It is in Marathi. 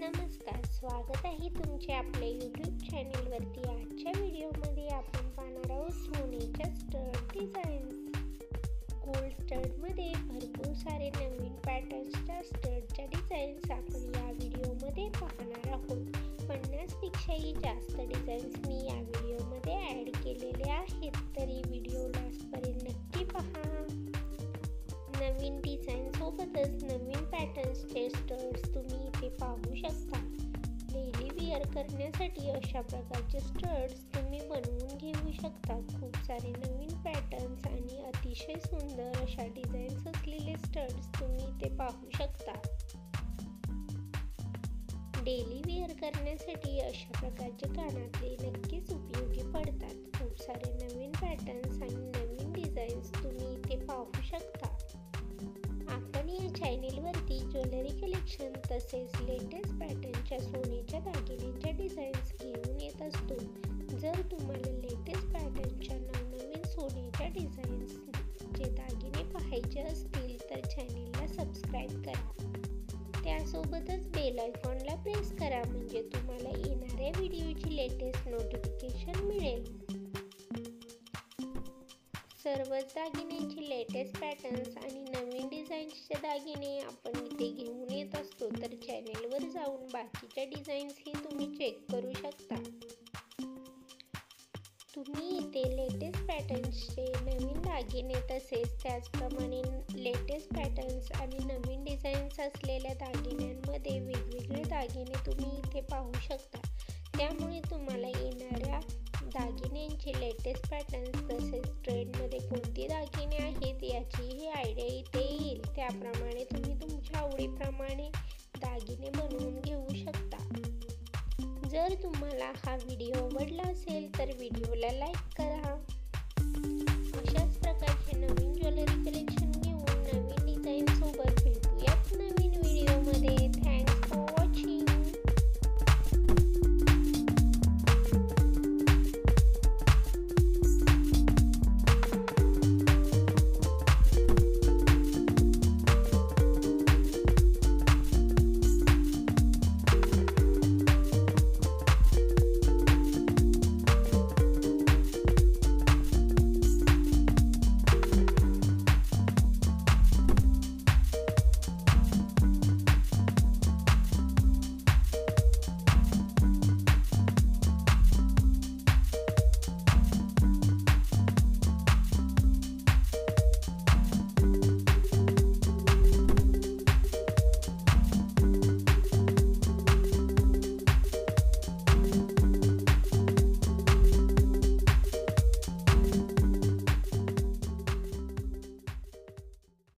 नमस्कार, स्वागत आहे तुमचे आपल्या यूट्यूब चॅनेलवरती। आजच्या व्हिडिओमध्ये आपण पाहणार आहोत सोन्याच्या स्टड डिझाईन्स। गोल्ड स्टडमध्ये भरपूर सारे नवीन पॅटर्न्सच्या स्टडच्या डिझाईन्स आपण या व्हिडिओमध्ये पाहणार आहोत। 50 पेक्षाही जास्त डिझाईन्स मी या व्हिडिओमध्ये ॲड केलेले आहेत, तरी व्हिडिओ लास्टपर्यंत नक्की पहा। नवीन डिझाईन सोबतच नवीन पॅटर्न्सचे स्टड्स तुम्ही इथे पाहू शकता। डेली वेअर करण्यासाठी अशा प्रकारचे स्टड्स तुम्ही बनवून घेऊ शकता। खूप सारे नवीन पॅटर्न्स आणि अतिशय सुंदर अशा डिझाईन्स असलेले स्टड्स तुम्ही इथे पाहू शकता। डेली वेअर करण्यासाठी अशा प्रकारचे कानातले नक्कीच उपयोगी पडतात। खूप सारे नवीन पॅटर्न्स आणि नवीन डिझाईन्स तुम्ही इथे पाहू शकता। आपण या चॅनेलवरती ज्वेलरी कलेक्शन तसेच लेटेस्ट पॅटर्नच्या सोन्याच्या दागिन्यांच्या डिझाईन्स घेऊन येत असतो। जर तुम्हाला लेटेस्ट पॅटर्नच्या नवनवीन सोन्याच्या डिझाईन्सचे दागिने पाहायचे असतील तर चॅनेलला सबस्क्राईब करा। त्यासोबतच बेल आयकॉनला प्रेस करा, म्हणजे तुम्हाला येणाऱ्या व्हिडिओची लेटेस्ट नोटिफिकेशन मिळेल। सर्वच दागिन्यांचे लेटेस्ट पॅटर्न्स आणि नवीन डिझाईन्सचे दागिने आपण इथे घेऊन येत असतो, तर चॅनेलवर जाऊन बाकीच्या डिझाईन्सही तुम्ही चेक करू शकता। तुम्ही इथे लेटेस्ट पॅटर्न्सचे नवीन दागिने तसेच त्याचप्रमाणे लेटेस्ट पॅटर्न्स आणि नवीन डिझाईन्स असलेल्या दागिन्यांमध्ये वेगवेगळे दागिने तुम्ही इथे पाहू शकता। त्यामुळे तुम्हाला येणाऱ्या दागिन्यांचे लेटेस्ट पॅटर्न्स तसेच ट्रेंडमध्ये कोणते दागिने आहेत याचीही आयडिया इथे येईल। त्याप्रमाणे तुम्ही तुमच्या आवडीप्रमाणे दागिने बनवून घेऊ शकता। जर तुम्हाला हा व्हिडिओ आवडला असेल तर व्हिडिओला लाईक करा। अशाच प्रकारचे नवीन ज्वेलरी कलेक्शन